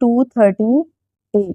238,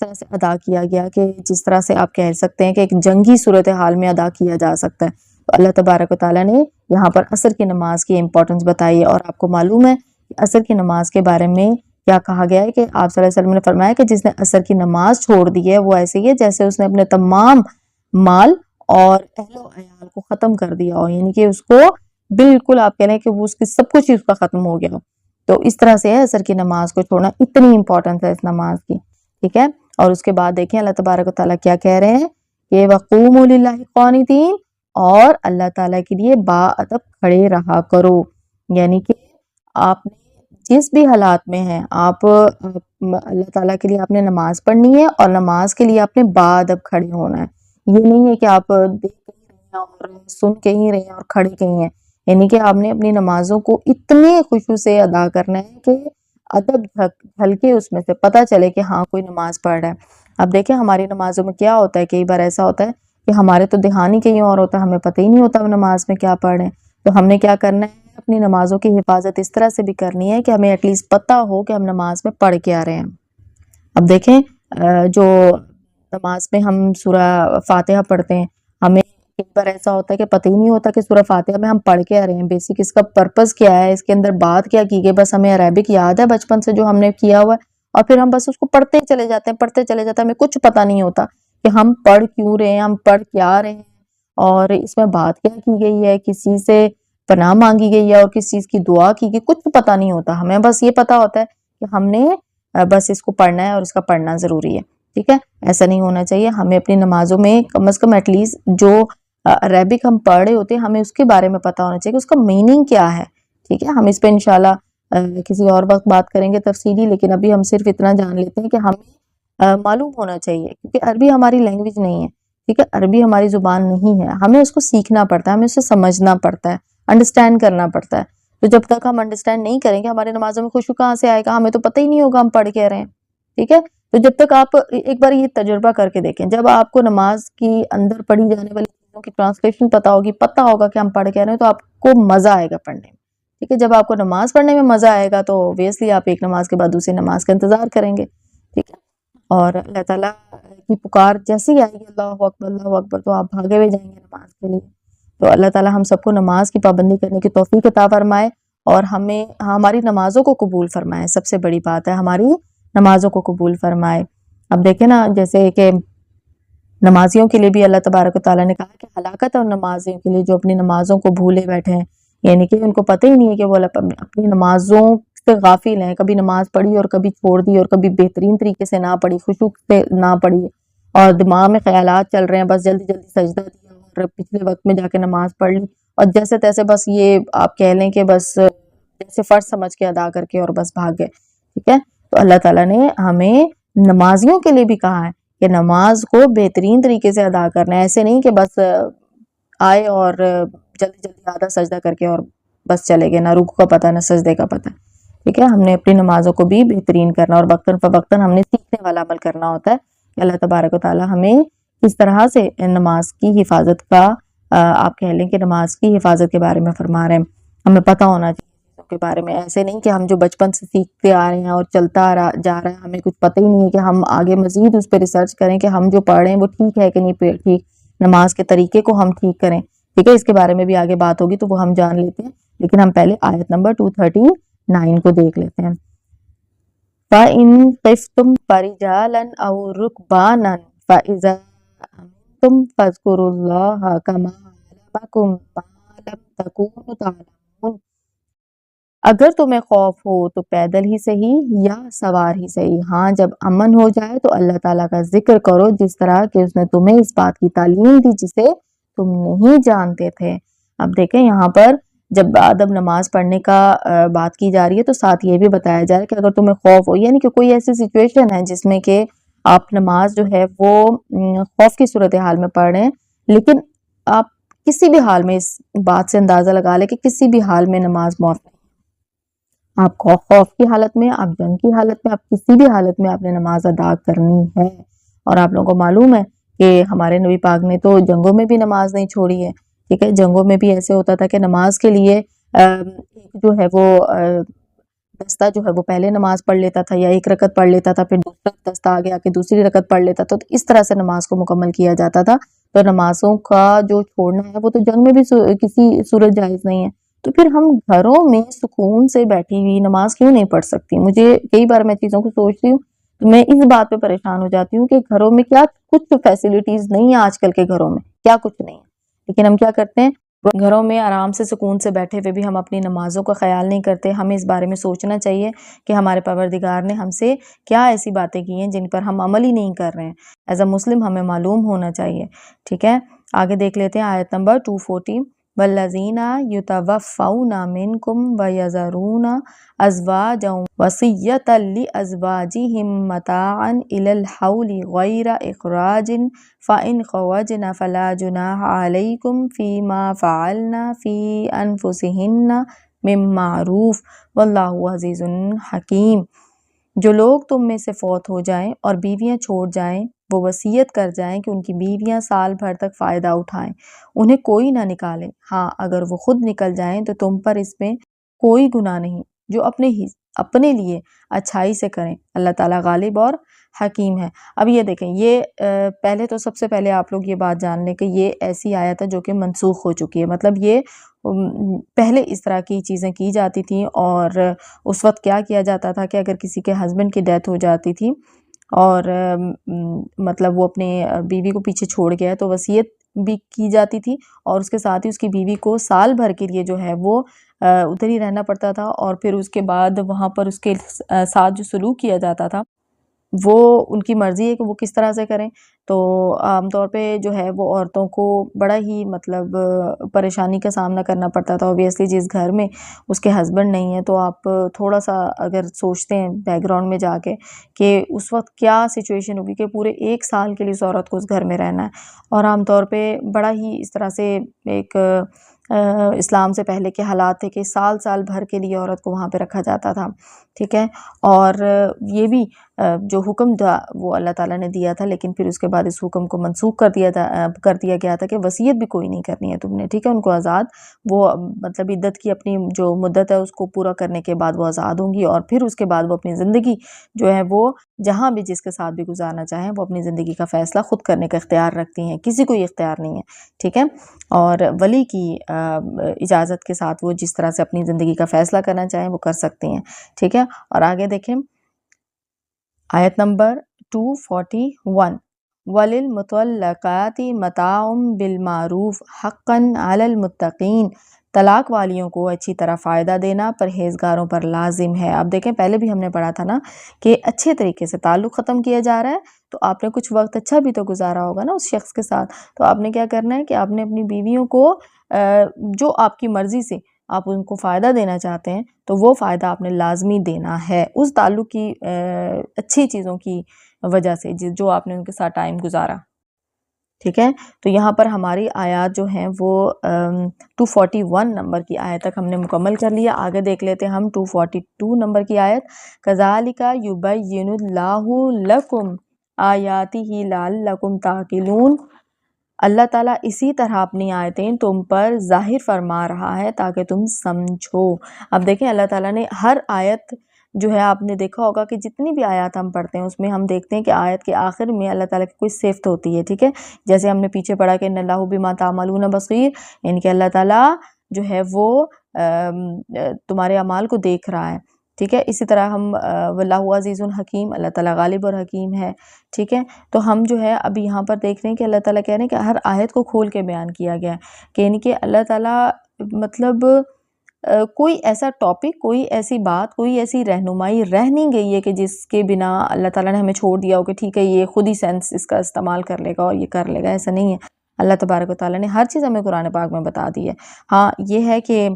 اس طرح سے ادا کیا گیا کہ جس طرح سے آپ کہہ سکتے ہیں کہ ایک جنگی صورتحال میں ادا کیا جا سکتا ہے. تو اللہ تبارک و تعالیٰ نے یہاں پر عصر کی نماز کی امپورٹنس بتائی ہے. اور آپ کو معلوم ہے کہ عصر کی نماز کے بارے میں کیا کہا گیا ہے کہ آپ صلی اللہ علیہ وسلم نے فرمایا کہ جس نے عصر کی نماز چھوڑ دی ہے وہ ایسے ہی ہے جیسے اس نے اپنے تمام مال اور اہل و عیال کو ختم کر دیا ہو، یعنی کہ اس کو بالکل آپ کہہ رہے ہیں کہ وہ اس کی سب کچھ ہی اس کا ختم ہو گیا ہو. تو اس طرح سے ہے عصر کی نماز کو چھوڑنا، اتنی امپورٹنس ہے اس نماز کی. ٹھیک ہے. اور اس کے بعد دیکھیں اللہ تبارک و تعالیٰ کیا کہہ رہے ہیں کہ وَقُومُوا لِلَّهِ قَانِتِينَ، اور اللہ تعالیٰ کے لیے باادب کھڑے رہا کرو. یعنی کہ آپ نے جس بھی حالات میں ہیں آپ اللہ تعالیٰ کے لیے آپ نے نماز پڑھنی ہے اور نماز کے لیے آپ نے باادب کھڑے ہونا ہے. یہ نہیں ہے کہ آپ دیکھ کے ہی رہے ہیں اور سن کے ہی رہے ہیں اور کھڑے کے ہی ہیں. یعنی کہ آپ نے اپنی نمازوں کو اتنے خشوع سے ادا کرنا ہے کہ ادب جھلکے اس میں سے پتہ چلے کہ ہاں کوئی نماز پڑھ رہا ہے. اب دیکھیں ہماری نمازوں میں کیا ہوتا ہے، کئی بار ایسا ہوتا ہے کہ ہمارے تو دھیان ہی کہیں اور ہوتا ہے، ہمیں پتہ ہی نہیں ہوتا ہم نماز میں کیا پڑھ رہے ہیں. تو ہم نے کیا کرنا ہے، اپنی نمازوں کی حفاظت اس طرح سے بھی کرنی ہے کہ ہمیں ایٹ لیسٹ پتہ ہو کہ ہم نماز میں پڑھ کے آ رہے ہیں. اب دیکھیں جو نماز میں ہم سورہ فاتحہ پڑھتے ہیں، ہمیں ایک بار ایسا ہوتا ہے کہ پتہ ہی نہیں ہوتا کہ سورہ فاتحہ میں ہم پڑھ کے آ رہے ہیں، بیسک اس کا پرپس کیا ہے، اس کے اندر بات کیا کی گئی. بس ہمیں عربک یاد ہے بچپن سے جو ہم نے کیا ہوا ہے اور پھر ہم بس اس کو پڑھتے چلے جاتے ہیں، ہمیں کچھ پتہ نہیں ہوتا کہ ہم پڑھ کیوں رہے ہیں، ہم پڑھ کیا رہے ہیں اور اس میں بات کیا کی گئی ہے، کسی سے پناہ مانگی گئی ہے اور کس چیز کی دعا کی گئی، کچھ پتہ نہیں ہوتا. ہمیں بس یہ پتہ ہوتا ہے کہ ہم نے بس اس کو پڑھنا ہے اور اس کا پڑھنا ضروری ہے. ٹھیک ہے. ایسا نہیں ہونا چاہیے. ہمیں اپنی نمازوں میں کم از کم ایٹ لیسٹ جو عربک ہم پڑھ رہے ہوتے ہیں ہمیں اس کے بارے میں پتہ ہونا چاہیے کہ اس کا میننگ کیا ہے. ٹھیک ہے. ہم اس پہ انشاءاللہ کسی اور وقت بات کریں گے تفصیلی، لیکن ابھی ہم صرف اتنا جان لیتے ہیں کہ ہمیں معلوم ہونا چاہیے کیونکہ عربی ہماری لینگویج نہیں ہے. ٹھیک ہے. عربی ہماری زبان نہیں ہے، ہمیں اس کو سیکھنا پڑتا ہے، ہمیں اسے سمجھنا پڑتا ہے، انڈرسٹینڈ کرنا پڑتا ہے. تو جب تک ہم انڈرسٹینڈ نہیں کریں گے ہمارے نمازوں میں خشوع کہاں سے آئے گا، ہمیں تو پتہ ہی نہیں ہوگا ہم پڑھ کے رہے ہیں. ٹھیک ہے. تو جب تک آپ ایک بار یہ تجربہ کر کے دیکھیں، جب آپ کو نماز کی اندر پڑھی جانے والی چیزوں کی ٹرانسلیشن پتہ ہوگا کہ ہم پڑھ کے رہے ہیں تو آپ کو مزہ آئے گا پڑھنے میں. ٹھیک ہے. جب آپ کو نماز پڑھنے میں مزہ آئے گا تو اوبیسلی آپ ایک نماز کے بعد دوسری نماز کا انتظار کریں گے. ٹھیک ہے. اور اللہ تعالیٰ کی پکار جیسے ہی آئے گی اللہ اکبر تو آپ بھاگے ہوئے جائیں گے نماز کے لیے. تو اللہ تعالیٰ ہم سب کو نماز کی پابندی کرنے کی توفیق عطا فرمائے اور ہمیں ہماری نمازوں کو قبول فرمائے. سب سے بڑی بات ہے ہماری نمازوں کو قبول فرمائے. اب دیکھیں نا جیسے کہ نمازیوں کے لیے بھی اللہ تبارک و تعالیٰ نے کہا کہ ہلاکت ہے ان نمازیوں کے لیے جو اپنی نمازوں کو بھولے بیٹھے ہیں، یعنی کہ ان کو پتہ ہی نہیں ہے کہ وہ اپنی نمازوں سے غافل ہیں. کبھی نماز پڑھی اور کبھی چھوڑ دی اور کبھی بہترین طریقے سے نہ پڑھی، خشوع سے نہ پڑھی اور دماغ میں خیالات چل رہے ہیں، بس جلدی جلدی سجدہ دیا اور پچھلے وقت میں جا کے نماز پڑھ لی اور جیسے تیسے بس یہ آپ کہہ لیں کہ بس جیسے فرض سمجھ کے ادا کر کے اور بس بھاگ گئے. ٹھیک ہے. تو اللہ تعالیٰ نے ہمیں نمازیوں کے لیے بھی کہا ہے کہ نماز کو بہترین طریقے سے ادا کرنا ہے. ایسے نہیں کہ بس آئے اور جلدی جلدی آدھا سجدہ کر کے اور بس چلے گئے، نہ رکوع کا پتہ نہ سجدے کا پتہ. ٹھیک ہے. ہم نے اپنی نمازوں کو بھی بہترین کرنا اور وقتاً فوقتاً ہم نے سیکھنے والا عمل کرنا ہوتا ہے کہ اللہ تبارک و تعالیٰ ہمیں کس طرح سے نماز کی حفاظت کا آپ کہہ لیں کہ نماز کی حفاظت کے بارے میں فرما رہے ہیں. ہمیں پتہ ہونا چاہیے کے بارے میں. ایسے نہیں کہ ہم جو بچپن سے سیکھتے آ رہے ہیں اور چلتا جا رہا ہے ہمیں کچھ پتہ ہی نہیں ہے کہ ہم آگے مزید اس پہ ریسرچ کریں کہ ہم جو پڑھ رہے ہیں وہ ٹھیک ہے کہ نہیں ٹھیک، نماز کے طریقے کو ہم ٹھیک کریں. ٹھیک ہے. اس کے بارے میں بھی آگے بات ہوگی تو وہ ہم جان لیتے ہیں، لیکن ہم پہلے آیت نمبر 239 کو دیکھ لیتے ہیں. فَإِن خِفْتُمْ فَرِجَالًا أَوْ رُكْبَانًا فَإِذَا أَمِنْتُمْ فَاذْكُرُوا اللَّهَ كَمَا عَلَّمَكُمْ مَا لَمْ تَكُونُوا تَعْلَمُونَ. اگر تمہیں خوف ہو تو پیدل ہی صحیح یا سوار ہی صحیح، ہاں جب امن ہو جائے تو اللہ تعالیٰ کا ذکر کرو جس طرح کہ اس نے تمہیں اس بات کی تعلیم دی جسے تم نہیں جانتے تھے. اب دیکھیں یہاں پر جب ادب نماز پڑھنے کا بات کی جا رہی ہے تو ساتھ یہ بھی بتایا جا رہا ہے کہ اگر تمہیں خوف ہو، یعنی کہ کوئی ایسی سچویشن ہے جس میں کہ آپ نماز جو ہے وہ خوف کی صورتحال میں پڑھ رہے ہیں، لیکن آپ کسی بھی حال میں اس بات سے اندازہ لگا لیں کہ کسی بھی حال میں نماز معاف نہیں. آپ خوف کی حالت میں، آپ جنگ کی حالت میں، آپ کسی بھی حالت میں آپ نے نماز ادا کرنی ہے. اور آپ لوگوں کو معلوم ہے کہ ہمارے نبی پاک نے تو جنگوں میں بھی نماز نہیں چھوڑی ہے. ٹھیک ہے. جنگوں میں بھی ایسے ہوتا تھا کہ نماز کے لیے جو ہے وہ دستہ جو ہے وہ پہلے نماز پڑھ لیتا تھا یا ایک رکعت پڑھ لیتا تھا، پھر دوسرا دستہ آ گیا کہ دوسری رکعت پڑھ لیتا تھا، تو اس طرح سے نماز کو مکمل کیا جاتا تھا۔ تو نمازوں کا جو چھوڑنا ہے وہ تو جنگ میں بھی کسی صورت جائز نہیں ہے، تو پھر ہم گھروں میں سکون سے بیٹھی ہوئی نماز کیوں نہیں پڑھ سکتی؟ مجھے کئی بار میں چیزوں کو سوچتی ہوں تو میں اس بات پہ پریشان ہو جاتی ہوں کہ گھروں میں کیا کچھ فیسلٹیز نہیں ہیں آج کل کے گھروں میں، کیا کچھ نہیں ہے، لیکن ہم کیا کرتے ہیں گھروں میں آرام سے سکون سے بیٹھے ہوئے بھی ہم اپنی نمازوں کا خیال نہیں کرتے۔ ہمیں اس بارے میں سوچنا چاہیے کہ ہمارے پروردگار نے ہم سے کیا ایسی باتیں کی ہیں جن پر ہم عمل ہی نہیں کر رہے ہیں۔ ایز اے مسلم ہمیں معلوم ہونا چاہیے، ٹھیک ہے۔ آگے دیکھ لیتے ہیں آیت نمبر 240، وَالَّذِينَ يُتَوَفَّوْنَ مِنْكُمْ وَيَذَرُونَ أَزْوَاجًا وَصِيَّةً لِأَزْوَاجِهِمْ مَتَاعًا إِلَى الْحَوْلِ غَيْرَ إِخْرَاجٍ فَإِنْ خَرَجْنَ فَلَا جُنَاحَ عَلَيْكُمْ فِيمَا فَعَلْنَ فِي أَنفُسِهِنَّ مِن مَّعْرُوفٍ وَاللَّهُ عَزِيزٌ حَكِيمٌ۔ جو لوگ تم میں سے فوت ہو جائیں اور بیویاں چھوڑ جائیں، وہ وصیت کر جائیں کہ ان کی بیویاں سال بھر تک فائدہ اٹھائیں، انہیں کوئی نہ نکالے۔ ہاں اگر وہ خود نکل جائیں تو تم پر اس میں کوئی گناہ نہیں، جو اپنے لیے اچھائی سے کریں، اللہ تعالیٰ غالب اور حکیم ہے۔ اب یہ دیکھیں، یہ پہلے تو سب سے پہلے آپ لوگ یہ بات جان لیں کہ یہ ایسی آیت ہے جو کہ منسوخ ہو چکی ہے، مطلب یہ پہلے اس طرح کی چیزیں کی جاتی تھیں، اور اس وقت کیا کیا جاتا تھا کہ اگر کسی کے ہسبینڈ کی ڈیتھ ہو جاتی تھی اور مطلب وہ اپنے بیوی کو پیچھے چھوڑ گیا تو وصیت بھی کی جاتی تھی، اور اس کے ساتھ ہی اس کی بیوی کو سال بھر کے لیے جو ہے وہ ادھر ہی رہنا پڑتا تھا، اور پھر اس کے بعد وہاں پر اس کے ساتھ جو سلوک کیا جاتا تھا وہ ان کی مرضی ہے کہ وہ کس طرح سے کریں۔ تو عام طور پہ جو ہے وہ عورتوں کو بڑا ہی مطلب پریشانی کا سامنا کرنا پڑتا تھا۔ اوبیسلی جس گھر میں اس کے ہسبینڈ نہیں ہے تو آپ تھوڑا سا اگر سوچتے ہیں بیک گراؤنڈ میں جا کے کہ اس وقت کیا سچویشن ہوگی کہ پورے 1 سال کے لیے اس عورت کو اس گھر میں رہنا ہے، اور عام طور پہ بڑا ہی اس طرح سے ایک اسلام سے پہلے کے حالات تھے کہ سال سال بھر کے لیے عورت کو وہاں پہ رکھا جاتا تھا، ٹھیک ہے۔ اور یہ بھی جو حکم تھا وہ اللہ تعالیٰ نے دیا تھا، لیکن پھر اس کے بعد اس حکم کو منسوخ کر دیا گیا تھا کہ وصیت بھی کوئی نہیں کرنی ہے تم نے، ٹھیک ہے۔ ان کو آزاد، وہ مطلب عدت کی اپنی جو مدت ہے اس کو پورا کرنے کے بعد وہ آزاد ہوں گی، اور پھر اس کے بعد وہ اپنی زندگی جو ہے وہ جہاں بھی جس کے ساتھ بھی گزارنا چاہیں وہ اپنی زندگی کا فیصلہ خود کرنے کا اختیار رکھتی ہیں، کسی کو یہ اختیار نہیں ہے، ٹھیک ہے۔ اور ولی کی اجازت کے ساتھ وہ جس طرح سے اپنی زندگی کا فیصلہ کرنا چاہیں وہ کر سکتی ہیں، ٹھیک ہے۔ اور آگے دیکھیں آیت نمبر 241، وَلِلْمُطَلَّقَاتِ مَتَاعٌ بِالْمَعْرُوفِ حَقًّا عَلَى الْمُتَّقِينَ۔ طلاق والیوں کو اچھی طرح فائدہ دینا پرہیزگاروں پر لازم ہے۔ اب دیکھیں پہلے بھی ہم نے پڑھا تھا نا کہ اچھے طریقے سے تعلق ختم کیا جا رہا ہے، تو آپ نے کچھ وقت اچھا بھی تو گزارا ہوگا نا اس شخص کے ساتھ، تو آپ نے کیا کرنا ہے کہ آپ نے اپنی بیویوں کو جو آپ کی مرضی سے آپ ان کو فائدہ دینا چاہتے ہیں تو وہ فائدہ آپ نے لازمی دینا ہے اس تعلق کی اچھی چیزوں کی وجہ سے جو آپ نے ان کے ساتھ ٹائم گزارا، ٹھیک ہے۔ تو یہاں پر ہماری آیات جو ہیں وہ 241 نمبر کی آیت تک ہم نے مکمل کر لیا۔ آگے دیکھ لیتے ہیں ہم 242 نمبر کی آیت، کَذَلِكَ يُبَيِّنُ اللَّهُ لَكُمْ آیَاتِهِ لَعَلَّكُمْ تَعْقِلُونَ۔ اللہ تعالیٰ اسی طرح اپنی آیتیں تم پر ظاہر فرما رہا ہے تاکہ تم سمجھو۔ اب دیکھیں اللہ تعالیٰ نے ہر آیت جو ہے، آپ نے دیکھا ہوگا کہ جتنی بھی آیات ہم پڑھتے ہیں اس میں ہم دیکھتے ہیں کہ آیت کے آخر میں اللہ تعالیٰ کی کوئی صفت ہوتی ہے، ٹھیک ہے۔ جیسے ہم نے پیچھے پڑھا کہ ان اللہ بما تعملون بصیر، یعنی کہ اللہ تعالیٰ جو ہے وہ تمہارے اعمال کو دیکھ رہا ہے، ٹھیک ہے۔ اسی طرح ہم واللہ عزیز حکیم، اللہ تعالیٰ غالب اور حکیم ہے، ٹھیک ہے۔ تو ہم جو ہے اب یہاں پر دیکھ رہے ہیں کہ اللہ تعالیٰ کہہ رہے ہیں کہ ہر آیت کو کھول کے بیان کیا گیا ہے، کہ یعنی کہ اللہ تعالیٰ مطلب کوئی ایسا ٹاپک، کوئی ایسی بات، کوئی ایسی رہنمائی رہ نہیں گئی ہے کہ جس کے بنا اللہ تعالیٰ نے ہمیں چھوڑ دیا ہو کہ ٹھیک ہے یہ خود ہی سینس اس کا استعمال کر لے گا اور یہ کر لے گا، ایسا نہیں ہے۔ اللہ تبارک و تعالیٰ نے ہر چیز ہمیں قرآن پاک میں بتا دی ہے۔ ہاں یہ ہے کہ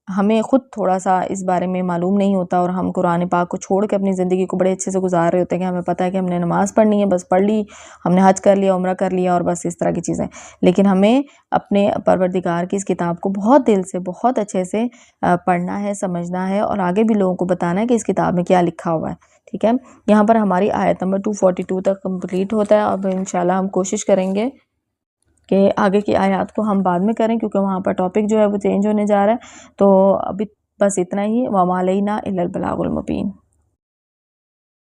ہمیں خود تھوڑا سا اس بارے میں معلوم نہیں ہوتا، اور ہم قرآن پاک کو چھوڑ کے اپنی زندگی کو بڑے اچھے سے گزار رہے ہوتے ہیں کہ ہمیں پتہ ہے کہ ہم نے نماز پڑھنی ہے، بس پڑھ لی، ہم نے حج کر لیا، عمرہ کر لیا، اور بس اس طرح کی چیزیں۔ لیکن ہمیں اپنے پروردگار کی اس کتاب کو بہت دل سے، بہت اچھے سے پڑھنا ہے، سمجھنا ہے، اور آگے بھی لوگوں کو بتانا ہے کہ اس کتاب میں کیا لکھا ہوا ہے، ٹھیک ہے۔ یہاں پر ہماری آیت نمبر 242 تک کمپلیٹ ہوتا ہے۔ اب انشاءاللہ ہم کوشش کریں گے کہ آگے کی آیات کو ہم بعد میں کریں، کیونکہ وہاں پر ٹاپک جو ہے وہ چینج ہونے جا رہا ہے، تو ابھی بس اتنا ہی. وما علینا الا البلاغ المبین.